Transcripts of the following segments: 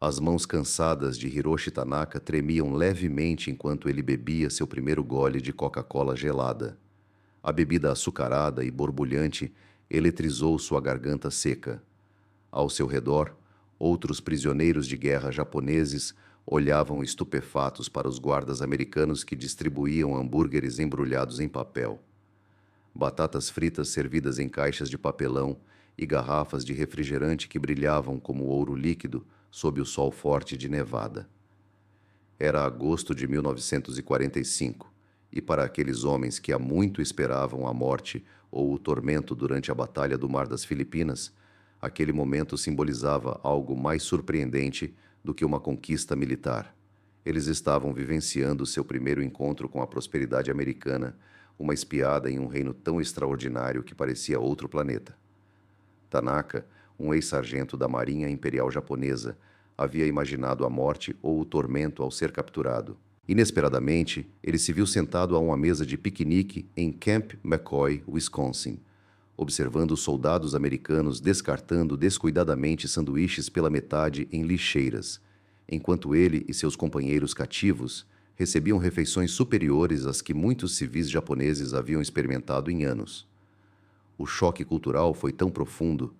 As mãos cansadas de Hiroshi Tanaka tremiam levemente enquanto ele bebia seu primeiro gole de Coca-Cola gelada. A bebida açucarada e borbulhante eletrizou sua garganta seca. Ao seu redor, outros prisioneiros de guerra japoneses olhavam estupefatos para os guardas americanos que distribuíam hambúrgueres embrulhados em papel. Batatas fritas servidas em caixas de papelão e garrafas de refrigerante que brilhavam como ouro líquido sob o sol forte de Nevada. Era agosto de 1945, e para aqueles homens que há muito esperavam a morte ou o tormento durante a Batalha do Mar das Filipinas, aquele momento simbolizava algo mais surpreendente do que uma conquista militar. Eles estavam vivenciando seu primeiro encontro com a prosperidade americana, uma espiada em um reino tão extraordinário que parecia outro planeta. Tanaka, um ex-sargento da Marinha Imperial Japonesa, havia imaginado a morte ou o tormento ao ser capturado. Inesperadamente, ele se viu sentado a uma mesa de piquenique em Camp McCoy, Wisconsin, observando os soldados americanos descartando descuidadamente sanduíches pela metade em lixeiras, enquanto ele e seus companheiros cativos recebiam refeições superiores às que muitos civis japoneses haviam experimentado em anos. O choque cultural foi tão profundo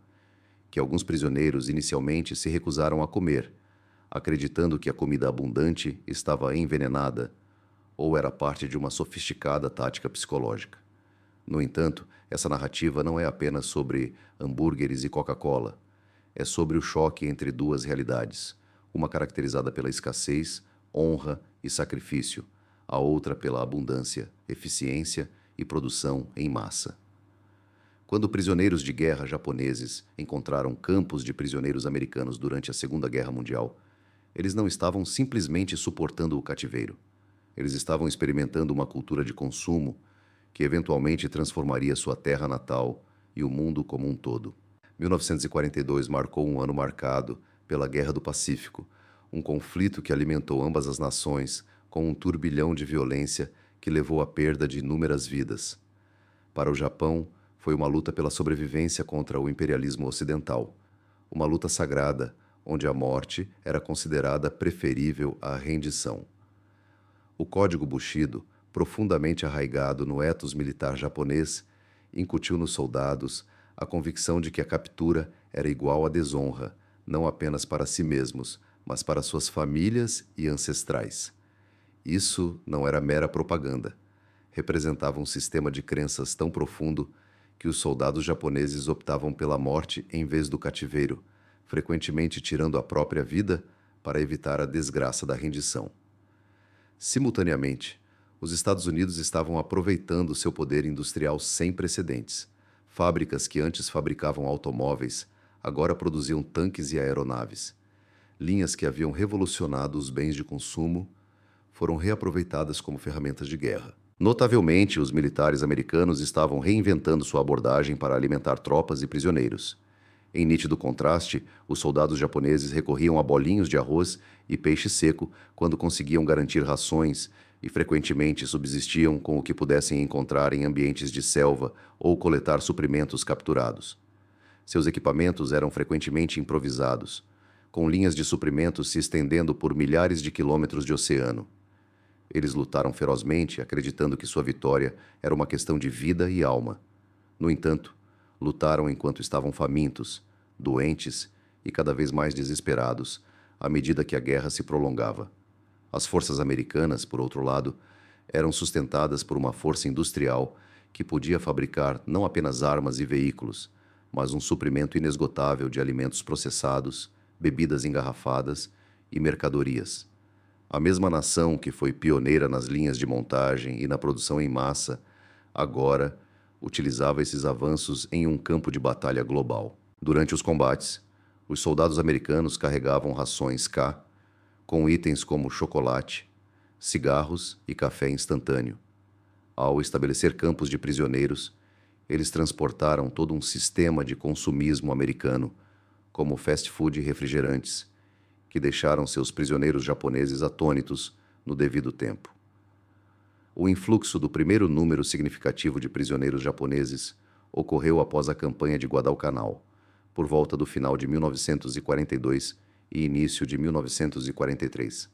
que alguns prisioneiros inicialmente se recusaram a comer, acreditando que a comida abundante estava envenenada ou era parte de uma sofisticada tática psicológica. No entanto, essa narrativa não é apenas sobre hambúrgueres e Coca-Cola. É sobre o choque entre duas realidades, uma caracterizada pela escassez, honra e sacrifício, a outra pela abundância, eficiência e produção em massa. Quando prisioneiros de guerra japoneses encontraram campos de prisioneiros americanos durante a Segunda Guerra Mundial, eles não estavam simplesmente suportando o cativeiro. Eles estavam experimentando uma cultura de consumo que eventualmente transformaria sua terra natal e o mundo como um todo. 1942 marcou um ano marcado pela Guerra do Pacífico, um conflito que alimentou ambas as nações com um turbilhão de violência que levou à perda de inúmeras vidas. Para o Japão, foi uma luta pela sobrevivência contra o imperialismo ocidental, uma luta sagrada, onde a morte era considerada preferível à rendição. O Código Bushido, profundamente arraigado no ethos militar japonês, incutiu nos soldados a convicção de que a captura era igual à desonra, não apenas para si mesmos, mas para suas famílias e ancestrais. Isso não era mera propaganda. Representava um sistema de crenças tão profundo que os soldados japoneses optavam pela morte em vez do cativeiro, frequentemente tirando a própria vida para evitar a desgraça da rendição. Simultaneamente, os Estados Unidos estavam aproveitando seu poder industrial sem precedentes. Fábricas que antes fabricavam automóveis, agora produziam tanques e aeronaves. Linhas que haviam revolucionado os bens de consumo foram reaproveitadas como ferramentas de guerra. Notavelmente, os militares americanos estavam reinventando sua abordagem para alimentar tropas e prisioneiros. Em nítido contraste, os soldados japoneses recorriam a bolinhos de arroz e peixe seco quando conseguiam garantir rações e frequentemente subsistiam com o que pudessem encontrar em ambientes de selva ou coletar suprimentos capturados. Seus equipamentos eram frequentemente improvisados, com linhas de suprimentos se estendendo por milhares de quilômetros de oceano. Eles lutaram ferozmente, acreditando que sua vitória era uma questão de vida e alma. No entanto, lutaram enquanto estavam famintos, doentes e cada vez mais desesperados, à medida que a guerra se prolongava. As forças americanas, por outro lado, eram sustentadas por uma força industrial que podia fabricar não apenas armas e veículos, mas um suprimento inesgotável de alimentos processados, bebidas engarrafadas e mercadorias. A mesma nação que foi pioneira nas linhas de montagem e na produção em massa, agora utilizava esses avanços em um campo de batalha global. Durante os combates, os soldados americanos carregavam rações K, com itens como chocolate, cigarros e café instantâneo. Ao estabelecer campos de prisioneiros, eles transportaram todo um sistema de consumismo americano, como fast food e refrigerantes, que deixaram seus prisioneiros japoneses atônitos no devido tempo. O influxo do primeiro número significativo de prisioneiros japoneses ocorreu após a campanha de Guadalcanal, por volta do final de 1942 e início de 1943.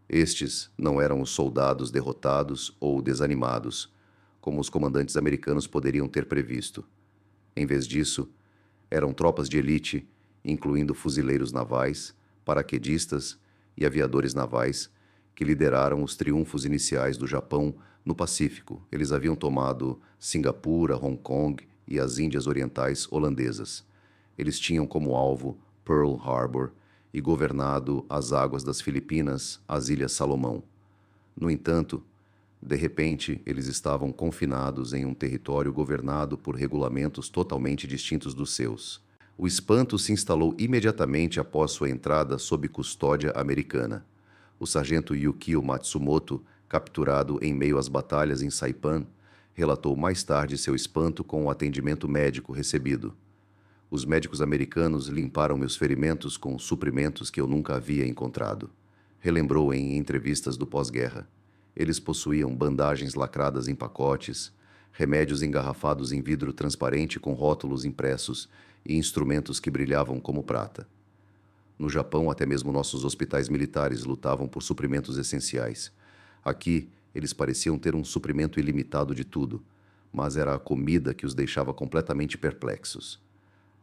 Estes não eram os soldados derrotados ou desanimados, como os comandantes americanos poderiam ter previsto. Em vez disso, eram tropas de elite, incluindo fuzileiros navais, paraquedistas e aviadores navais, que lideraram os triunfos iniciais do Japão no Pacífico. Eles haviam tomado Singapura, Hong Kong e as Índias Orientais holandesas. Eles tinham como alvo Pearl Harbor e governado as águas das Filipinas, as Ilhas Salomão. No entanto, de repente, eles estavam confinados em um território governado por regulamentos totalmente distintos dos seus. O espanto se instalou imediatamente após sua entrada sob custódia americana. O sargento Yukio Matsumoto, capturado em meio às batalhas em Saipan, relatou mais tarde seu espanto com o atendimento médico recebido. Os médicos americanos limparam meus ferimentos com suprimentos que eu nunca havia encontrado. Relembrou em entrevistas do pós-guerra. Eles possuíam bandagens lacradas em pacotes, remédios engarrafados em vidro transparente com rótulos impressos e instrumentos que brilhavam como prata. No Japão, até mesmo nossos hospitais militares lutavam por suprimentos essenciais. Aqui, eles pareciam ter um suprimento ilimitado de tudo, mas era a comida que os deixava completamente perplexos.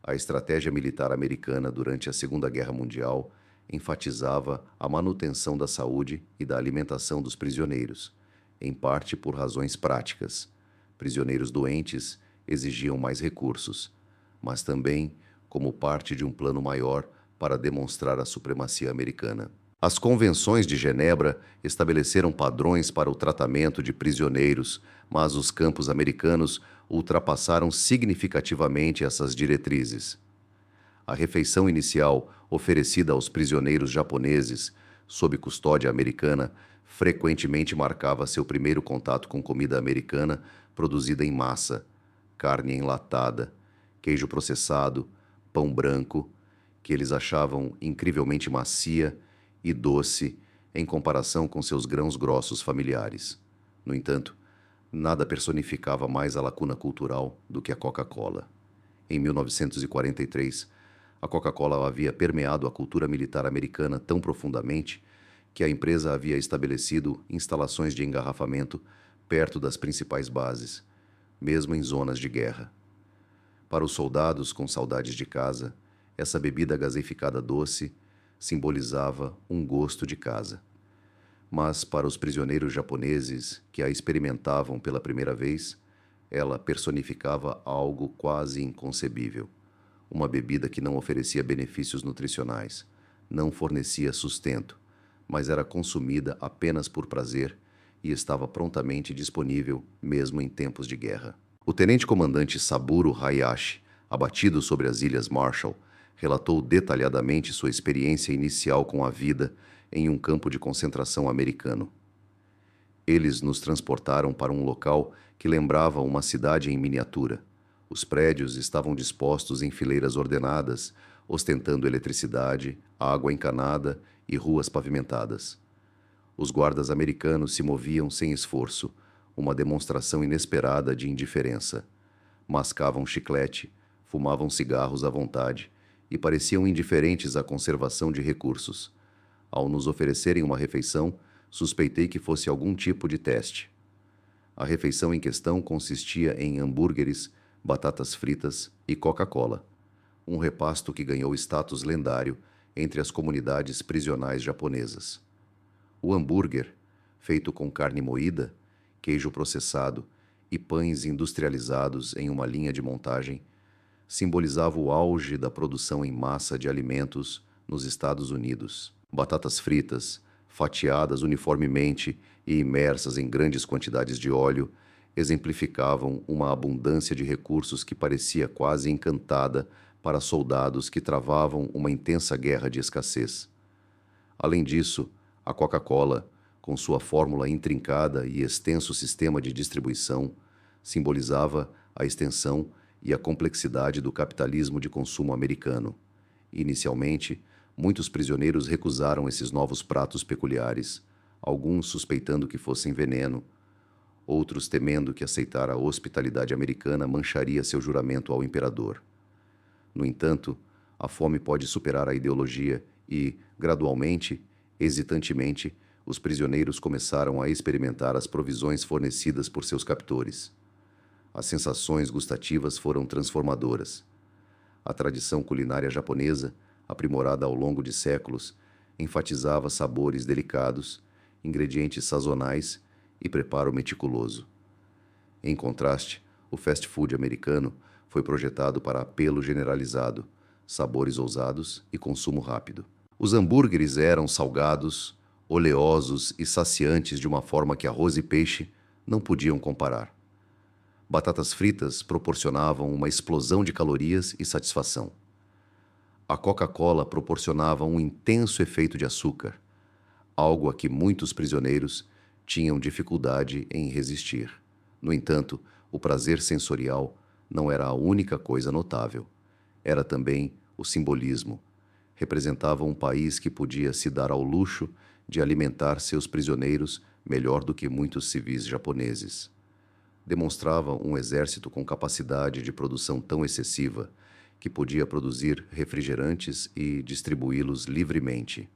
A estratégia militar americana durante a Segunda Guerra Mundial enfatizava a manutenção da saúde e da alimentação dos prisioneiros, em parte por razões práticas. Prisioneiros doentes exigiam mais recursos, mas também como parte de um plano maior para demonstrar a supremacia americana. As convenções de Genebra estabeleceram padrões para o tratamento de prisioneiros, mas os campos americanos ultrapassaram significativamente essas diretrizes. A refeição inicial oferecida aos prisioneiros japoneses, sob custódia americana, frequentemente marcava seu primeiro contato com comida americana produzida em massa, carne enlatada, queijo processado, pão branco, que eles achavam incrivelmente macia e doce em comparação com seus grãos grossos familiares. No entanto, nada personificava mais a lacuna cultural do que a Coca-Cola. Em 1943, a Coca-Cola havia permeado a cultura militar americana tão profundamente que a empresa havia estabelecido instalações de engarrafamento perto das principais bases, mesmo em zonas de guerra. Para os soldados com saudades de casa, essa bebida gaseificada doce simbolizava um gosto de casa. Mas para os prisioneiros japoneses que a experimentavam pela primeira vez, ela personificava algo quase inconcebível. Uma bebida que não oferecia benefícios nutricionais, não fornecia sustento, mas era consumida apenas por prazer e estava prontamente disponível mesmo em tempos de guerra. O tenente-comandante Saburo Hayashi, abatido sobre as Ilhas Marshall, relatou detalhadamente sua experiência inicial com a vida em um campo de concentração americano. Eles nos transportaram para um local que lembrava uma cidade em miniatura. Os prédios estavam dispostos em fileiras ordenadas, ostentando eletricidade, água encanada e ruas pavimentadas. Os guardas americanos se moviam sem esforço, uma demonstração inesperada de indiferença. Mascavam chiclete, fumavam cigarros à vontade e pareciam indiferentes à conservação de recursos. Ao nos oferecerem uma refeição, suspeitei que fosse algum tipo de teste. A refeição em questão consistia em hambúrgueres, batatas fritas e Coca-Cola, um repasto que ganhou status lendário entre as comunidades prisionais japonesas. O hambúrguer, feito com carne moída, queijo processado e pães industrializados em uma linha de montagem, simbolizava o auge da produção em massa de alimentos nos Estados Unidos. Batatas fritas, fatiadas uniformemente e imersas em grandes quantidades de óleo, exemplificavam uma abundância de recursos que parecia quase encantada para soldados que travavam uma intensa guerra de escassez. Além disso, a Coca-Cola, com sua fórmula intrincada e extenso sistema de distribuição, simbolizava a extensão e a complexidade do capitalismo de consumo americano. Inicialmente, muitos prisioneiros recusaram esses novos pratos peculiares, alguns suspeitando que fossem veneno, outros temendo que aceitar a hospitalidade americana mancharia seu juramento ao imperador. No entanto, a fome pode superar a ideologia e, gradualmente, hesitantemente, os prisioneiros começaram a experimentar as provisões fornecidas por seus captores. As sensações gustativas foram transformadoras. A tradição culinária japonesa, aprimorada ao longo de séculos, enfatizava sabores delicados, ingredientes sazonais e preparo meticuloso. Em contraste, o fast food americano foi projetado para apelo generalizado, sabores ousados e consumo rápido. Os hambúrgueres eram salgados, oleosos e saciantes de uma forma que arroz e peixe não podiam comparar. Batatas fritas proporcionavam uma explosão de calorias e satisfação. A Coca-Cola proporcionava um intenso efeito de açúcar, algo a que muitos prisioneiros tinham dificuldade em resistir. No entanto, o prazer sensorial não era a única coisa notável. Era também o simbolismo. Representava um país que podia se dar ao luxo de alimentar seus prisioneiros melhor do que muitos civis japoneses. Demonstrava um exército com capacidade de produção tão excessiva que podia produzir refrigerantes e distribuí-los livremente.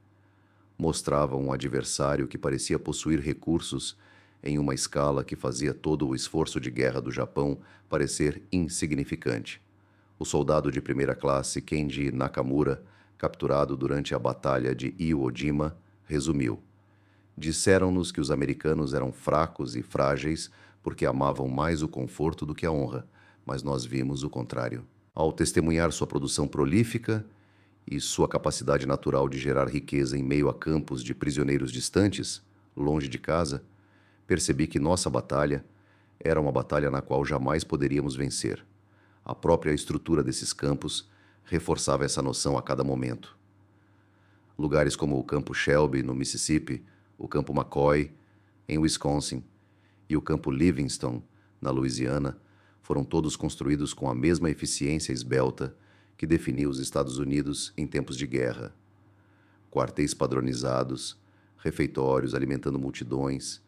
Mostrava um adversário que parecia possuir recursos em uma escala que fazia todo o esforço de guerra do Japão parecer insignificante. O soldado de primeira classe Kenji Nakamura, capturado durante a Batalha de Iwo Jima, resumiu: "Disseram-nos que os americanos eram fracos e frágeis porque amavam mais o conforto do que a honra, mas nós vimos o contrário." Ao testemunhar sua produção prolífica e sua capacidade natural de gerar riqueza em meio a campos de prisioneiros distantes, longe de casa, percebi que nossa batalha era uma batalha na qual jamais poderíamos vencer. A própria estrutura desses campos reforçava essa noção a cada momento. Lugares como o Campo Shelby, no Mississippi, o Campo McCoy, em Wisconsin, e o Campo Livingston, na Louisiana, foram todos construídos com a mesma eficiência esbelta que definia os Estados Unidos em tempos de guerra. Quartéis padronizados, refeitórios alimentando multidões,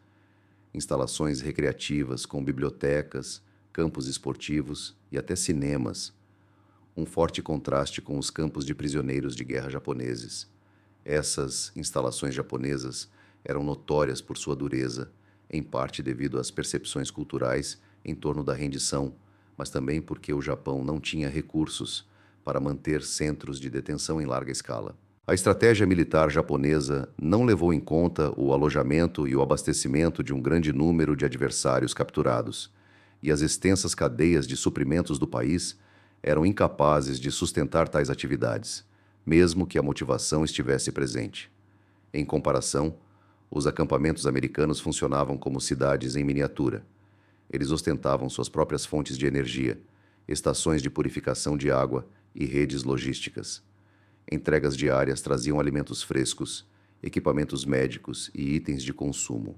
instalações recreativas com bibliotecas, campos esportivos e até cinemas. Um forte contraste com os campos de prisioneiros de guerra japoneses. Essas instalações japonesas eram notórias por sua dureza, em parte devido às percepções culturais em torno da rendição, mas também porque o Japão não tinha recursos para manter centros de detenção em larga escala. A estratégia militar japonesa não levou em conta o alojamento e o abastecimento de um grande número de adversários capturados, e as extensas cadeias de suprimentos do país eram incapazes de sustentar tais atividades, mesmo que a motivação estivesse presente. Em comparação, os acampamentos americanos funcionavam como cidades em miniatura. Eles ostentavam suas próprias fontes de energia, estações de purificação de água e redes logísticas. Entregas diárias traziam alimentos frescos, equipamentos médicos e itens de consumo.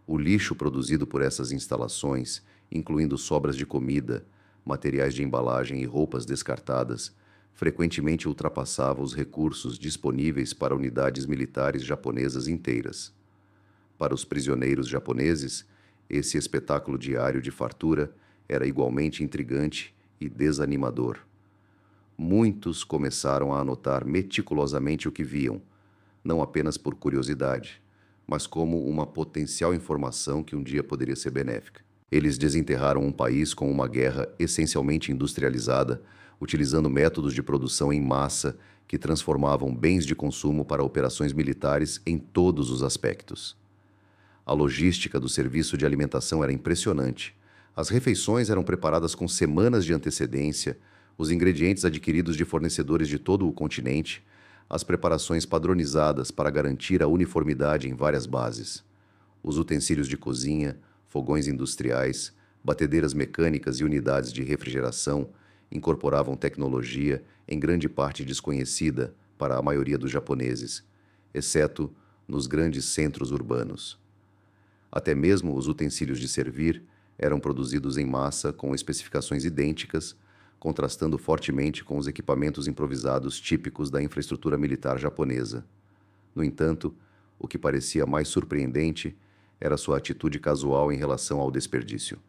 O lixo produzido por essas instalações, incluindo sobras de comida, materiais de embalagem e roupas descartadas, frequentemente ultrapassava os recursos disponíveis para unidades militares japonesas inteiras. Para os prisioneiros japoneses, esse espetáculo diário de fartura era igualmente intrigante e desanimador. Muitos começaram a anotar meticulosamente o que viam, não apenas por curiosidade, mas como uma potencial informação que um dia poderia ser benéfica. Eles desenterraram um país com uma guerra essencialmente industrializada, utilizando métodos de produção em massa que transformavam bens de consumo para operações militares em todos os aspectos. A logística do serviço de alimentação era impressionante. As refeições eram preparadas com semanas de antecedência, os ingredientes adquiridos de fornecedores de todo o continente, as preparações padronizadas para garantir a uniformidade em várias bases. Os utensílios de cozinha, fogões industriais, batedeiras mecânicas e unidades de refrigeração incorporavam tecnologia em grande parte desconhecida para a maioria dos japoneses, exceto nos grandes centros urbanos. Até mesmo os utensílios de servir eram produzidos em massa com especificações idênticas, contrastando fortemente com os equipamentos improvisados típicos da infraestrutura militar japonesa. No entanto, o que parecia mais surpreendente era sua atitude casual em relação ao desperdício.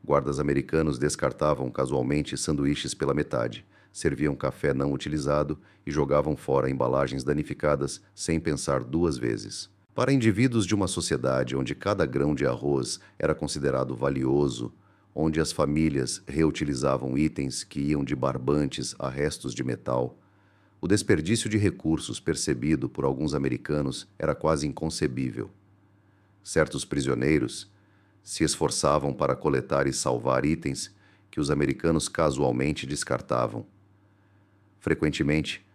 Guardas americanos descartavam casualmente sanduíches pela metade, serviam café não utilizado e jogavam fora embalagens danificadas sem pensar duas vezes. Para indivíduos de uma sociedade onde cada grão de arroz era considerado valioso, onde as famílias reutilizavam itens que iam de barbantes a restos de metal, o desperdício de recursos percebido por alguns americanos era quase inconcebível. Certos prisioneiros se esforçavam para coletar e salvar itens que os americanos casualmente descartavam. Frequentemente,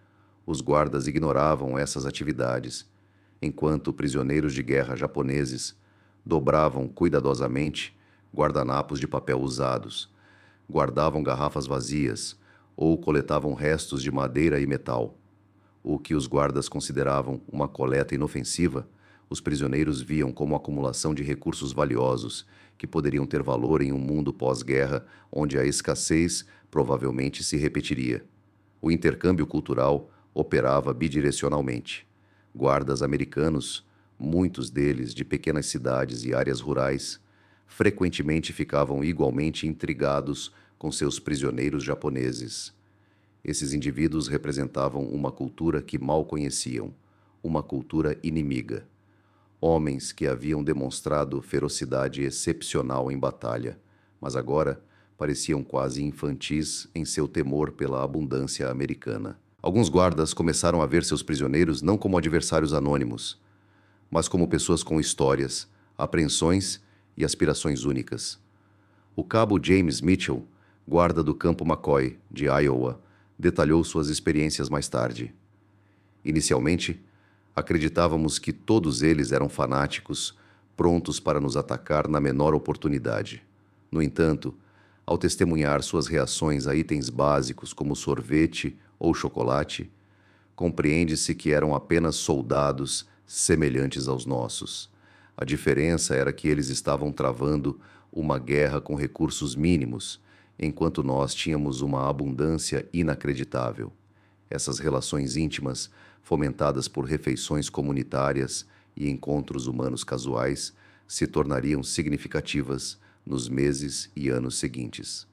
os guardas ignoravam essas atividades, enquanto prisioneiros de guerra japoneses dobravam cuidadosamente guardanapos de papel usados, guardavam garrafas vazias ou coletavam restos de madeira e metal. O que os guardas consideravam uma coleta inofensiva, os prisioneiros viam como acumulação de recursos valiosos que poderiam ter valor em um mundo pós-guerra onde a escassez provavelmente se repetiria. O intercâmbio cultural operava bidirecionalmente. Guardas americanos, muitos deles de pequenas cidades e áreas rurais, frequentemente ficavam igualmente intrigados com seus prisioneiros japoneses. Esses indivíduos representavam uma cultura que mal conheciam, uma cultura inimiga. Homens que haviam demonstrado ferocidade excepcional em batalha, mas agora pareciam quase infantis em seu temor pela abundância americana. Alguns guardas começaram a ver seus prisioneiros não como adversários anônimos, mas como pessoas com histórias, apreensões e aspirações únicas. O cabo James Mitchell, guarda do campo McCoy, de Iowa, detalhou suas experiências mais tarde. Inicialmente, acreditávamos que todos eles eram fanáticos, prontos para nos atacar na menor oportunidade. No entanto, ao testemunhar suas reações a itens básicos como sorvete ou chocolate, compreende-se que eram apenas soldados semelhantes aos nossos. A diferença era que eles estavam travando uma guerra com recursos mínimos, enquanto nós tínhamos uma abundância inacreditável. Essas relações íntimas, fomentadas por refeições comunitárias e encontros humanos casuais, se tornariam significativas nos meses e anos seguintes.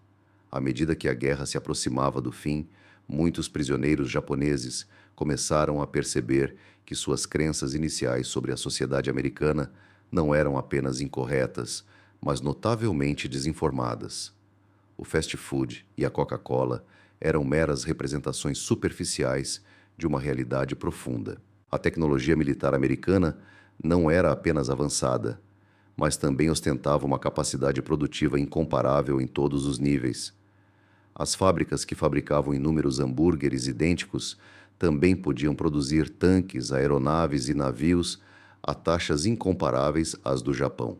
À medida que a guerra se aproximava do fim, muitos prisioneiros japoneses começaram a perceber que suas crenças iniciais sobre a sociedade americana não eram apenas incorretas, mas notavelmente desinformadas. O fast food e a Coca-Cola eram meras representações superficiais de uma realidade profunda. A tecnologia militar americana não era apenas avançada, mas também ostentava uma capacidade produtiva incomparável em todos os níveis. As fábricas que fabricavam inúmeros hambúrgueres idênticos também podiam produzir tanques, aeronaves e navios a taxas incomparáveis às do Japão.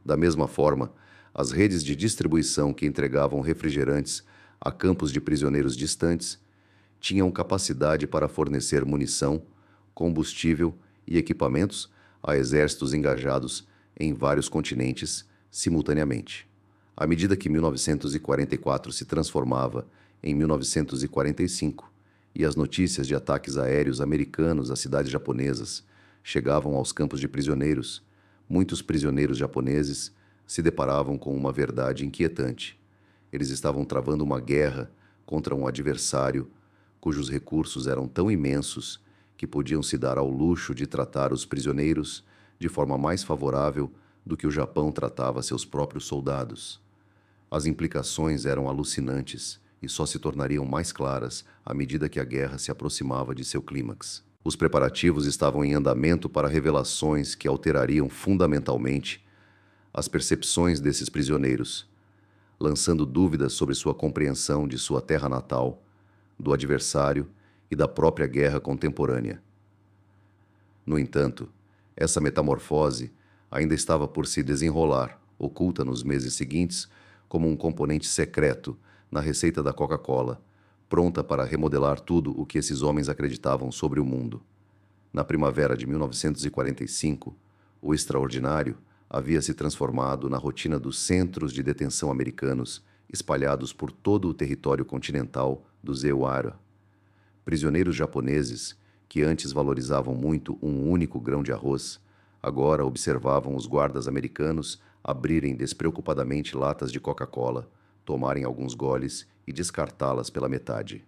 Da mesma forma, as redes de distribuição que entregavam refrigerantes a campos de prisioneiros distantes tinham capacidade para fornecer munição, combustível e equipamentos a exércitos engajados em vários continentes simultaneamente. À medida que 1944 se transformava em 1945 e as notícias de ataques aéreos americanos às cidades japonesas chegavam aos campos de prisioneiros, muitos prisioneiros japoneses se deparavam com uma verdade inquietante. Eles estavam travando uma guerra contra um adversário cujos recursos eram tão imensos que podiam se dar ao luxo de tratar os prisioneiros de forma mais favorável do que o Japão tratava seus próprios soldados. As implicações eram alucinantes e só se tornariam mais claras à medida que a guerra se aproximava de seu clímax. Os preparativos estavam em andamento para revelações que alterariam fundamentalmente as percepções desses prisioneiros, lançando dúvidas sobre sua compreensão de sua terra natal, do adversário e da própria guerra contemporânea. No entanto, essa metamorfose ainda estava por se desenrolar, oculta nos meses seguintes como um componente secreto na receita da Coca-Cola, pronta para remodelar tudo o que esses homens acreditavam sobre o mundo. Na primavera de 1945, o extraordinário havia se transformado na rotina dos centros de detenção americanos espalhados por todo o território continental do Zeuara. Prisioneiros japoneses, que antes valorizavam muito um único grão de arroz, agora observavam os guardas americanos abrirem despreocupadamente latas de Coca-Cola, tomarem alguns goles e descartá-las pela metade.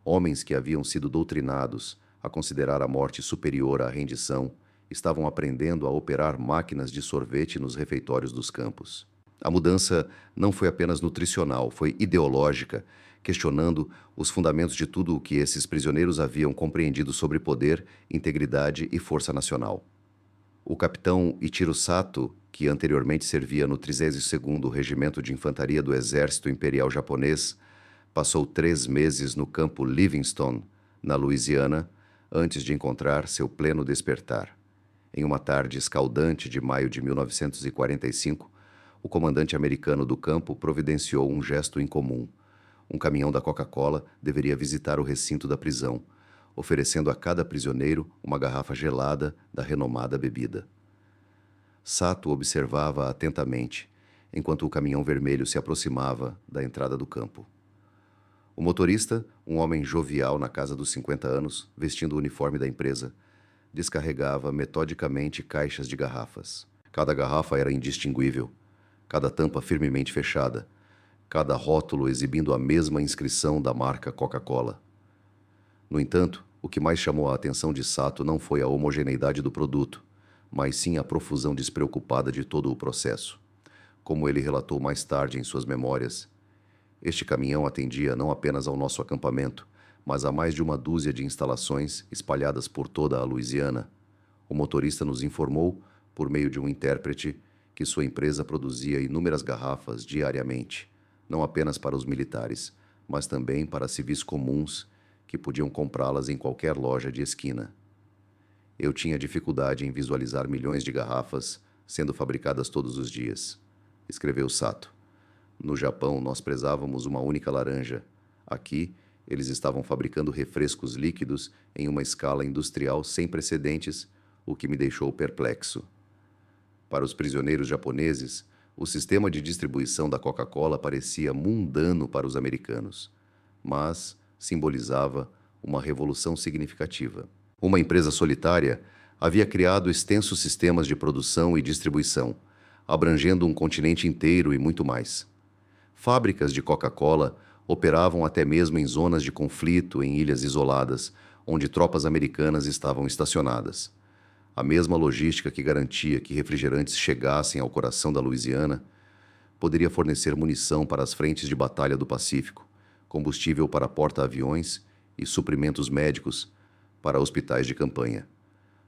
Homens que haviam sido doutrinados a considerar a morte superior à rendição estavam aprendendo a operar máquinas de sorvete nos refeitórios dos campos. A mudança não foi apenas nutricional, foi ideológica, questionando os fundamentos de tudo o que esses prisioneiros haviam compreendido sobre poder, integridade e força nacional. O capitão Ichiro Sato, que anteriormente servia no 32º Regimento de Infantaria do Exército Imperial Japonês, passou 3 meses no campo Livingston, na Louisiana, antes de encontrar seu pleno despertar. Em uma tarde escaldante de maio de 1945, o comandante americano do campo providenciou um gesto incomum. Um caminhão da Coca-Cola deveria visitar o recinto da prisão, oferecendo a cada prisioneiro uma garrafa gelada da renomada bebida. Sato observava atentamente, enquanto o caminhão vermelho se aproximava da entrada do campo. O motorista, um homem jovial na casa dos 50 anos, vestindo o uniforme da empresa, descarregava metodicamente caixas de garrafas. Cada garrafa era indistinguível, cada tampa firmemente fechada, cada rótulo exibindo a mesma inscrição da marca Coca-Cola. No entanto, o que mais chamou a atenção de Sato não foi a homogeneidade do produto, mas sim a profusão despreocupada de todo o processo. Como ele relatou mais tarde em suas memórias, este caminhão atendia não apenas ao nosso acampamento, mas a mais de uma dúzia de instalações espalhadas por toda a Louisiana. O motorista nos informou, por meio de um intérprete, que sua empresa produzia inúmeras garrafas diariamente, não apenas para os militares, mas também para civis comuns que podiam comprá-las em qualquer loja de esquina. Eu tinha dificuldade em visualizar milhões de garrafas sendo fabricadas todos os dias, escreveu Sato. No Japão, nós prezávamos uma única laranja. Aqui, eles estavam fabricando refrescos líquidos em uma escala industrial sem precedentes, o que me deixou perplexo. Para os prisioneiros japoneses, o sistema de distribuição da Coca-Cola parecia mundano para os americanos, mas simbolizava uma revolução significativa. Uma empresa solitária havia criado extensos sistemas de produção e distribuição, abrangendo um continente inteiro e muito mais. Fábricas de Coca-Cola operavam até mesmo em zonas de conflito em ilhas isoladas, onde tropas americanas estavam estacionadas. A mesma logística que garantia que refrigerantes chegassem ao coração da Louisiana poderia fornecer munição para as frentes de batalha do Pacífico, combustível para porta-aviões e suprimentos médicos para hospitais de campanha.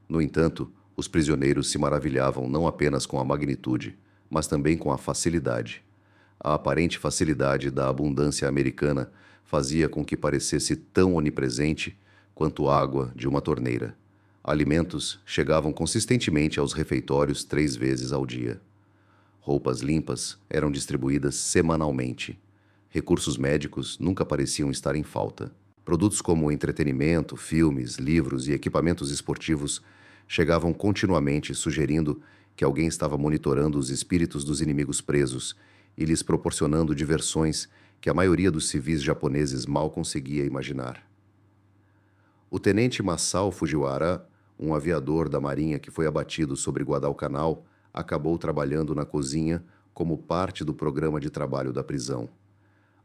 No entanto, os prisioneiros se maravilhavam não apenas com a magnitude, mas também com a facilidade. A aparente facilidade da abundância americana fazia com que parecesse tão onipresente quanto água de uma torneira. Alimentos chegavam consistentemente aos refeitórios 3 vezes ao dia. Roupas limpas eram distribuídas semanalmente. Recursos médicos nunca pareciam estar em falta. Produtos como entretenimento, filmes, livros e equipamentos esportivos chegavam continuamente sugerindo que alguém estava monitorando os espíritos dos inimigos presos e lhes proporcionando diversões que a maioria dos civis japoneses mal conseguia imaginar. O tenente Masao Fujiwara, um aviador da marinha que foi abatido sobre Guadalcanal, acabou trabalhando na cozinha como parte do programa de trabalho da prisão.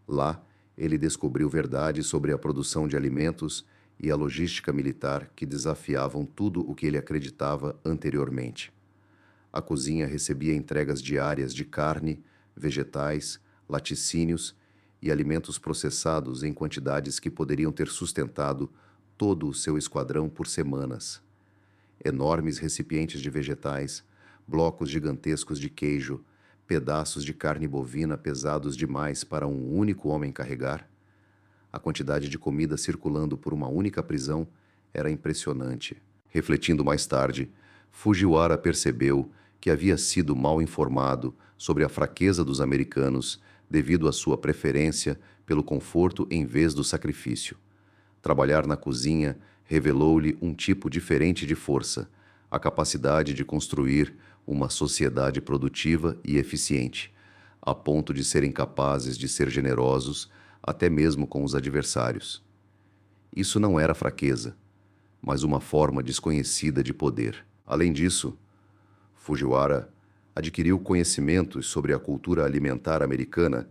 Lá, ele descobriu verdades sobre a produção de alimentos e a logística militar que desafiavam tudo o que ele acreditava anteriormente. A cozinha recebia entregas diárias de carne, vegetais, laticínios e alimentos processados em quantidades que poderiam ter sustentado todo o seu esquadrão por semanas. Enormes recipientes de vegetais, blocos gigantescos de queijo, pedaços de carne bovina pesados demais para um único homem carregar. A quantidade de comida circulando por uma única prisão era impressionante. Refletindo mais tarde, Fujiwara percebeu que havia sido mal informado sobre a fraqueza dos americanos devido à sua preferência pelo conforto em vez do sacrifício. Trabalhar na cozinha revelou-lhe um tipo diferente de força, a capacidade de construir uma sociedade produtiva e eficiente, a ponto de serem capazes de ser generosos até mesmo com os adversários. Isso não era fraqueza, mas uma forma desconhecida de poder. Além disso, Fujiwara adquiriu conhecimentos sobre a cultura alimentar americana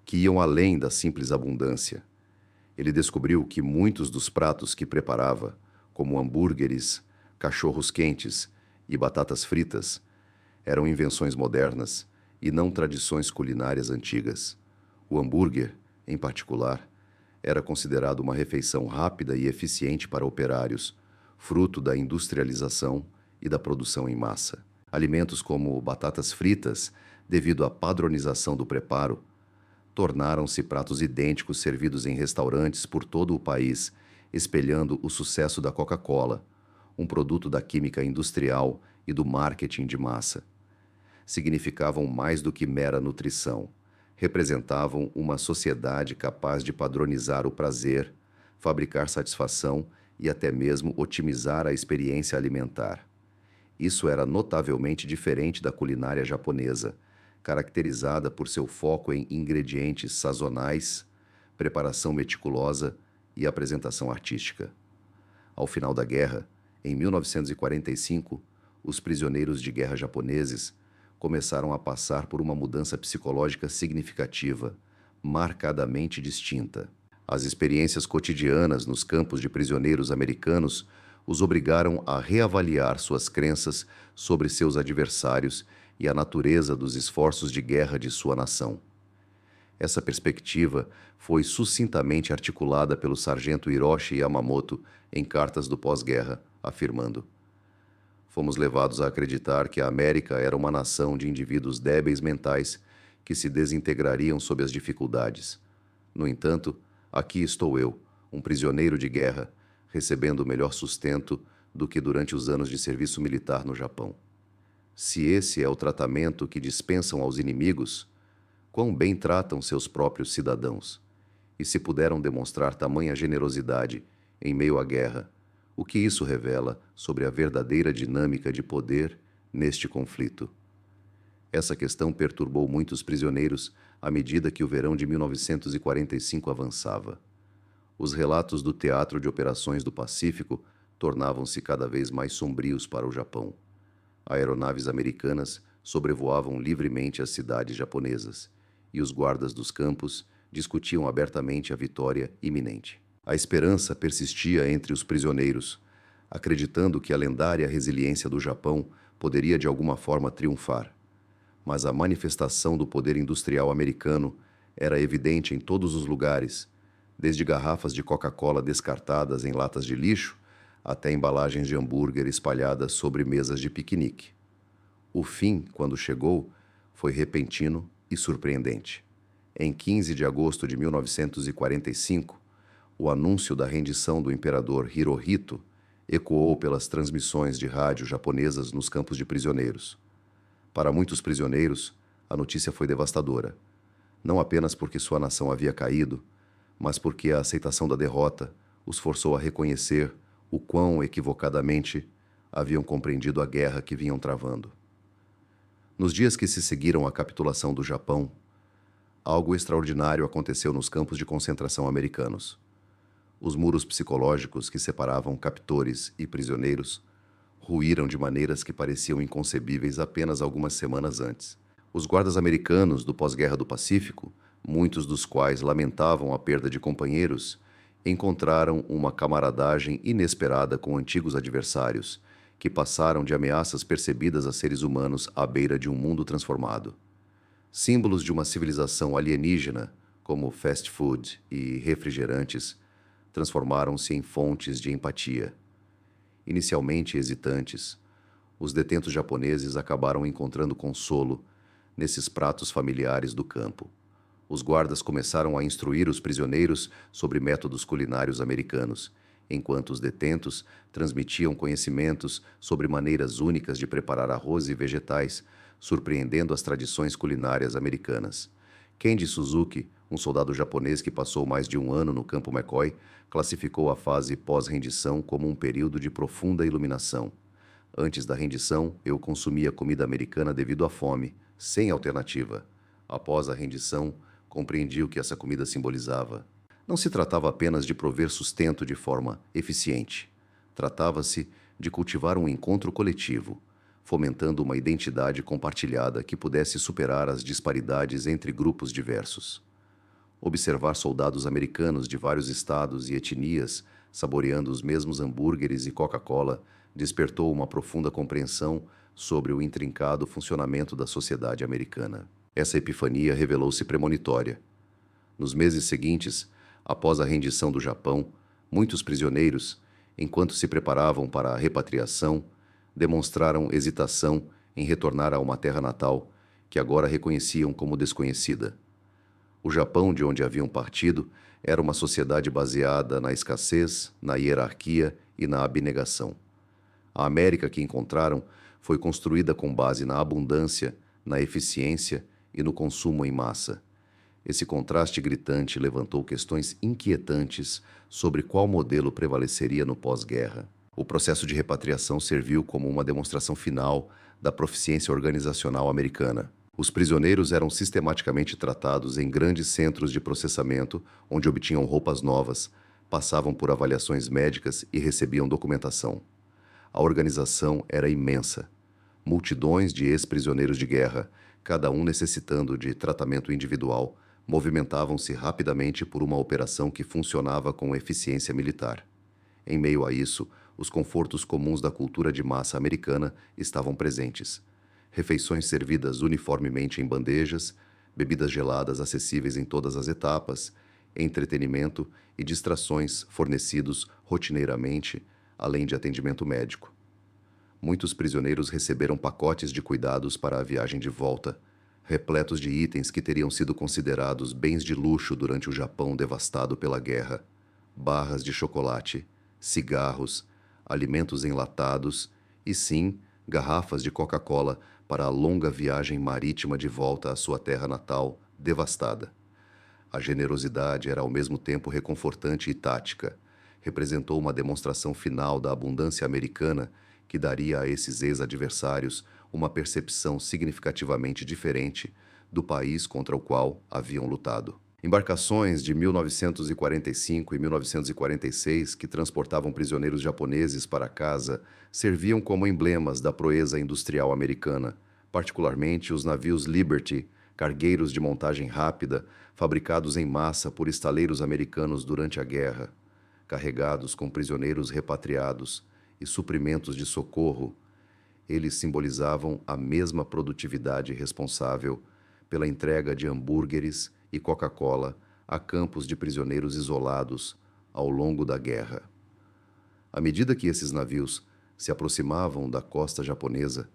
que iam além da simples abundância. Ele descobriu que muitos dos pratos que preparava, como hambúrgueres, cachorros quentes e batatas fritas, eram invenções modernas e não tradições culinárias antigas. O hambúrguer, em particular, era considerado uma refeição rápida e eficiente para operários, fruto da industrialização e da produção em massa. Alimentos como batatas fritas, devido à padronização do preparo, tornaram-se pratos idênticos servidos em restaurantes por todo o país, espelhando o sucesso da Coca-Cola, um produto da química industrial e do marketing de massa. Significavam mais do que mera nutrição. Representavam uma sociedade capaz de padronizar o prazer, fabricar satisfação e até mesmo otimizar a experiência alimentar. Isso era notavelmente diferente da culinária japonesa, caracterizada por seu foco em ingredientes sazonais, preparação meticulosa e apresentação artística. Ao final da guerra, em 1945, os prisioneiros de guerra japoneses começaram a passar por uma mudança psicológica significativa, marcadamente distinta. As experiências cotidianas nos campos de prisioneiros americanos os obrigaram a reavaliar suas crenças sobre seus adversários e a natureza dos esforços de guerra de sua nação. Essa perspectiva foi sucintamente articulada pelo sargento Hiroshi Yamamoto em cartas do pós-guerra, afirmando: "Fomos levados a acreditar que a América era uma nação de indivíduos débeis mentais que se desintegrariam sob as dificuldades. No entanto, aqui estou eu, um prisioneiro de guerra, recebendo melhor sustento do que durante os anos de serviço militar no Japão. Se esse é o tratamento que dispensam aos inimigos, quão bem tratam seus próprios cidadãos? E se puderam demonstrar tamanha generosidade em meio à guerra, o que isso revela sobre a verdadeira dinâmica de poder neste conflito?" Essa questão perturbou muitos prisioneiros à medida que o verão de 1945 avançava. Os relatos do Teatro de Operações do Pacífico tornavam-se cada vez mais sombrios para o Japão. Aeronaves americanas sobrevoavam livremente as cidades japonesas, e os guardas dos campos discutiam abertamente a vitória iminente. A esperança persistia entre os prisioneiros, acreditando que a lendária resiliência do Japão poderia de alguma forma triunfar. Mas a manifestação do poder industrial americano era evidente em todos os lugares, desde garrafas de Coca-Cola descartadas em latas de lixo até embalagens de hambúrguer espalhadas sobre mesas de piquenique. O fim, quando chegou, foi repentino e surpreendente. Em 15 de agosto de 1945, o anúncio da rendição do imperador Hirohito ecoou pelas transmissões de rádio japonesas nos campos de prisioneiros. Para muitos prisioneiros, a notícia foi devastadora, não apenas porque sua nação havia caído, mas porque a aceitação da derrota os forçou a reconhecer o quão equivocadamente haviam compreendido a guerra que vinham travando. Nos dias que se seguiram à capitulação do Japão, algo extraordinário aconteceu nos campos de concentração americanos. Os muros psicológicos que separavam captores e prisioneiros ruíram de maneiras que pareciam inconcebíveis apenas algumas semanas antes. Os guardas americanos do pós-guerra do Pacífico, muitos dos quais lamentavam a perda de companheiros, encontraram uma camaradagem inesperada com antigos adversários, que passaram de ameaças percebidas a seres humanos à beira de um mundo transformado. Símbolos de uma civilização alienígena, como fast food e refrigerantes, transformaram-se em fontes de empatia. Inicialmente hesitantes, os detentos japoneses acabaram encontrando consolo nesses pratos familiares do campo. Os guardas começaram a instruir os prisioneiros sobre métodos culinários americanos, enquanto os detentos transmitiam conhecimentos sobre maneiras únicas de preparar arroz e vegetais, surpreendendo as tradições culinárias americanas. Kenji Suzuki, um soldado japonês que passou mais de um ano no campo McCoy, classificou a fase pós-rendição como um período de profunda iluminação. Antes da rendição, eu consumia comida americana devido à fome, sem alternativa. Após a rendição, compreendi o que essa comida simbolizava. Não se tratava apenas de prover sustento de forma eficiente. Tratava-se de cultivar um encontro coletivo, fomentando uma identidade compartilhada que pudesse superar as disparidades entre grupos diversos. Observar soldados americanos de vários estados e etnias saboreando os mesmos hambúrgueres e Coca-Cola despertou uma profunda compreensão sobre o intrincado funcionamento da sociedade americana. Essa epifania revelou-se premonitória. Nos meses seguintes, após a rendição do Japão, muitos prisioneiros, enquanto se preparavam para a repatriação, demonstraram hesitação em retornar a uma terra natal que agora reconheciam como desconhecida. O Japão de onde haviam partido era uma sociedade baseada na escassez, na hierarquia e na abnegação. A América que encontraram foi construída com base na abundância, na eficiência e no consumo em massa. Esse contraste gritante levantou questões inquietantes sobre qual modelo prevaleceria no pós-guerra. O processo de repatriação serviu como uma demonstração final da proficiência organizacional americana. Os prisioneiros eram sistematicamente tratados em grandes centros de processamento, onde obtinham roupas novas, passavam por avaliações médicas e recebiam documentação. A organização era imensa. Multidões de ex-prisioneiros de guerra, cada um necessitando de tratamento individual, movimentavam-se rapidamente por uma operação que funcionava com eficiência militar. Em meio a isso, os confortos comuns da cultura de massa americana estavam presentes. Refeições servidas uniformemente em bandejas, bebidas geladas acessíveis em todas as etapas, entretenimento e distrações fornecidos rotineiramente, além de atendimento médico. Muitos prisioneiros receberam pacotes de cuidados para a viagem de volta, repletos de itens que teriam sido considerados bens de luxo durante o Japão devastado pela guerra: barras de chocolate, cigarros, alimentos enlatados e, sim, garrafas de Coca-Cola para a longa viagem marítima de volta à sua terra natal, devastada. A generosidade era ao mesmo tempo reconfortante e tática. Representou uma demonstração final da abundância americana que daria a esses ex-adversários uma percepção significativamente diferente do país contra o qual haviam lutado. Embarcações de 1945 e 1946 que transportavam prisioneiros japoneses para casa serviam como emblemas da proeza industrial americana, particularmente os navios Liberty, cargueiros de montagem rápida, fabricados em massa por estaleiros americanos durante a guerra, carregados com prisioneiros repatriados e suprimentos de socorro. Eles simbolizavam a mesma produtividade responsável pela entrega de hambúrgueres e Coca-Cola a campos de prisioneiros isolados ao longo da guerra. À medida que esses navios se aproximavam da costa japonesa,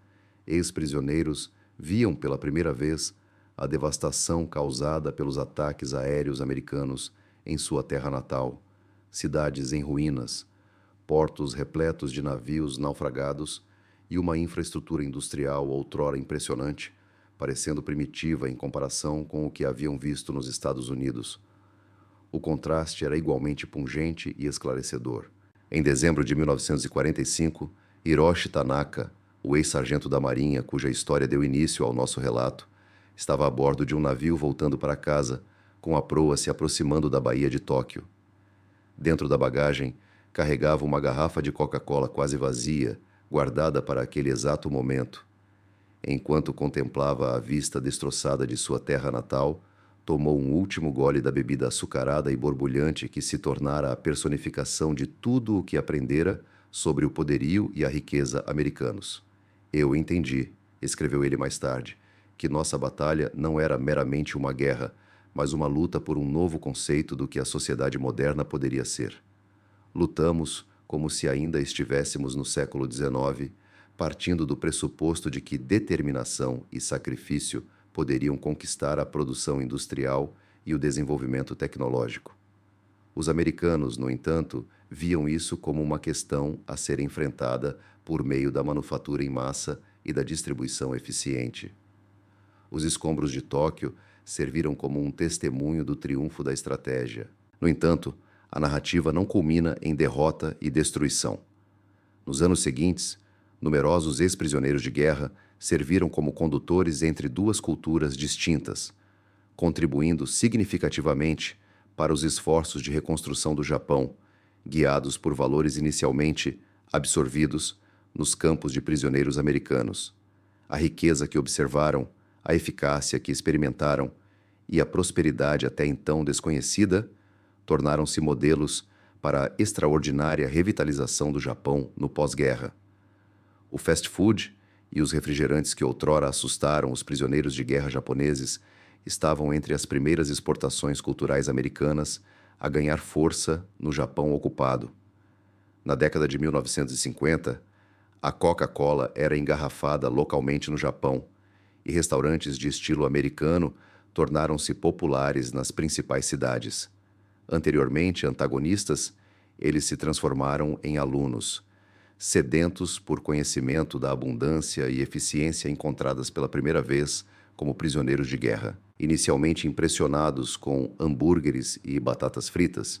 ex-prisioneiros viam pela primeira vez a devastação causada pelos ataques aéreos americanos em sua terra natal, cidades em ruínas, portos repletos de navios naufragados e uma infraestrutura industrial outrora impressionante, parecendo primitiva em comparação com o que haviam visto nos Estados Unidos. O contraste era igualmente pungente e esclarecedor. Em dezembro de 1945, Hiroshi Tanaka, o ex-sargento da Marinha cuja história deu início ao nosso relato, estava a bordo de um navio voltando para casa, com a proa se aproximando da Baía de Tóquio. Dentro da bagagem, carregava uma garrafa de Coca-Cola quase vazia, guardada para aquele exato momento. Enquanto contemplava a vista destroçada de sua terra natal, tomou um último gole da bebida açucarada e borbulhante que se tornara a personificação de tudo o que aprendera sobre o poderio e a riqueza americanos. Eu entendi, escreveu ele mais tarde, que nossa batalha não era meramente uma guerra, mas uma luta por um novo conceito do que a sociedade moderna poderia ser. Lutamos como se ainda estivéssemos no século XIX, partindo do pressuposto de que determinação e sacrifício poderiam conquistar a produção industrial e o desenvolvimento tecnológico. Os americanos, no entanto, viam isso como uma questão a ser enfrentada por meio da manufatura em massa e da distribuição eficiente. Os escombros de Tóquio serviram como um testemunho do triunfo da estratégia. No entanto, a narrativa não culmina em derrota e destruição. Nos anos seguintes, numerosos ex-prisioneiros de guerra serviram como condutores entre duas culturas distintas, contribuindo significativamente para os esforços de reconstrução do Japão, guiados por valores inicialmente absorvidos nos campos de prisioneiros americanos. A riqueza que observaram, a eficácia que experimentaram e a prosperidade até então desconhecida tornaram-se modelos para a extraordinária revitalização do Japão no pós-guerra. O fast food e os refrigerantes que outrora assustaram os prisioneiros de guerra japoneses estavam entre as primeiras exportações culturais americanas a ganhar força no Japão ocupado. Na década de 1950, a Coca-Cola era engarrafada localmente no Japão e restaurantes de estilo americano tornaram-se populares nas principais cidades. Anteriormente antagonistas, eles se transformaram em alunos, sedentos por conhecimento da abundância e eficiência encontradas pela primeira vez como prisioneiros de guerra. Inicialmente impressionados com hambúrgueres e batatas fritas,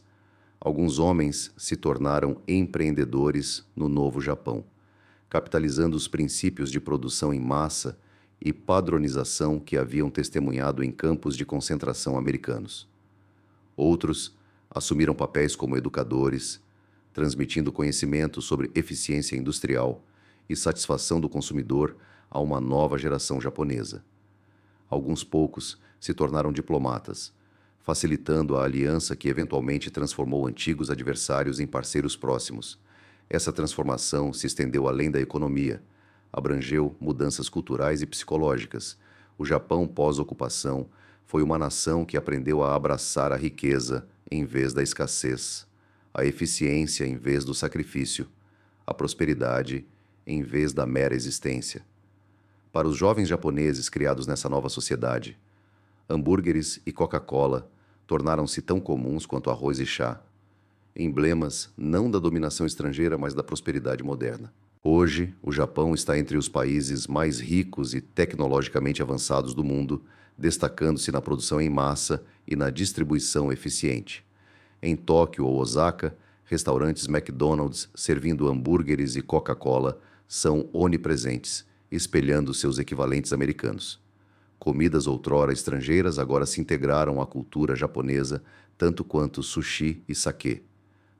alguns homens se tornaram empreendedores no Novo Japão, capitalizando os princípios de produção em massa e padronização que haviam testemunhado em campos de concentração americanos. Outros assumiram papéis como educadores, transmitindo conhecimento sobre eficiência industrial e satisfação do consumidor a uma nova geração japonesa. Alguns poucos se tornaram diplomatas, facilitando a aliança que eventualmente transformou antigos adversários em parceiros próximos. Essa transformação se estendeu além da economia, abrangeu mudanças culturais e psicológicas. O Japão pós-ocupação foi uma nação que aprendeu a abraçar a riqueza em vez da escassez, a eficiência em vez do sacrifício, a prosperidade em vez da mera existência. Para os jovens japoneses criados nessa nova sociedade, hambúrgueres e Coca-Cola tornaram-se tão comuns quanto arroz e chá, emblemas não da dominação estrangeira, mas da prosperidade moderna. Hoje, o Japão está entre os países mais ricos e tecnologicamente avançados do mundo, destacando-se na produção em massa e na distribuição eficiente. Em Tóquio ou Osaka, restaurantes McDonald's servindo hambúrgueres e Coca-Cola são onipresentes, espelhando seus equivalentes americanos. Comidas outrora estrangeiras agora se integraram à cultura japonesa tanto quanto sushi e saquê.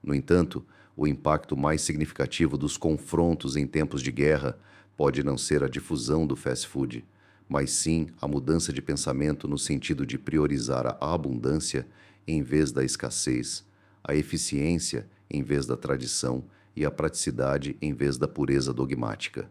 No entanto, o impacto mais significativo dos confrontos em tempos de guerra pode não ser a difusão do fast food, mas sim a mudança de pensamento no sentido de priorizar a abundância em vez da escassez, a eficiência em vez da tradição e a praticidade em vez da pureza dogmática.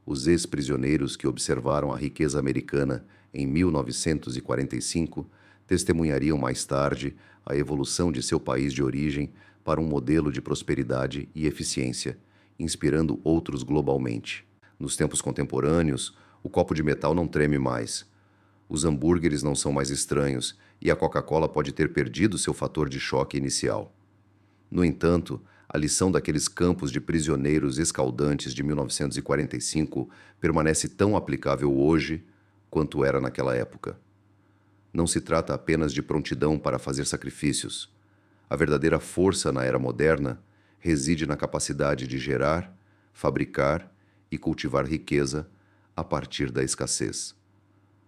Os ex-prisioneiros que observaram a riqueza americana em 1945 testemunhariam mais tarde a evolução de seu país de origem para um modelo de prosperidade e eficiência, inspirando outros globalmente. Nos tempos contemporâneos, o copo de metal não treme mais. Os hambúrgueres não são mais estranhos e a Coca-Cola pode ter perdido seu fator de choque inicial. No entanto, a lição daqueles campos de prisioneiros escaldantes de 1945 permanece tão aplicável hoje quanto era naquela época. Não se trata apenas de prontidão para fazer sacrifícios. A verdadeira força na era moderna reside na capacidade de gerar, fabricar e cultivar riqueza a partir da escassez.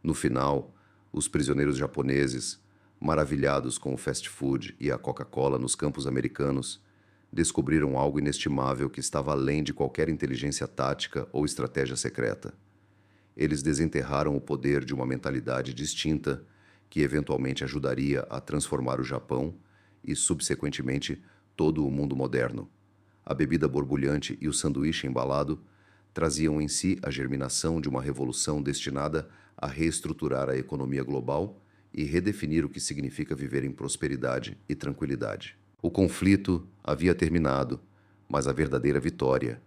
No final, os prisioneiros japoneses, maravilhados com o fast food e a Coca-Cola nos campos americanos, descobriram algo inestimável que estava além de qualquer inteligência tática ou estratégia secreta. Eles desenterraram o poder de uma mentalidade distinta que eventualmente ajudaria a transformar o Japão e, subsequentemente, todo o mundo moderno. A bebida borbulhante e o sanduíche embalado traziam em si a germinação de uma revolução destinada a reestruturar a economia global e redefinir o que significa viver em prosperidade e tranquilidade. O conflito havia terminado, mas a verdadeira vitória,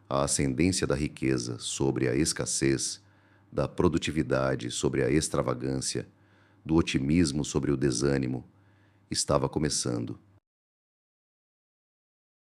a ascendência da riqueza sobre a escassez, da produtividade sobre a extravagância, do otimismo sobre o desânimo, estava começando.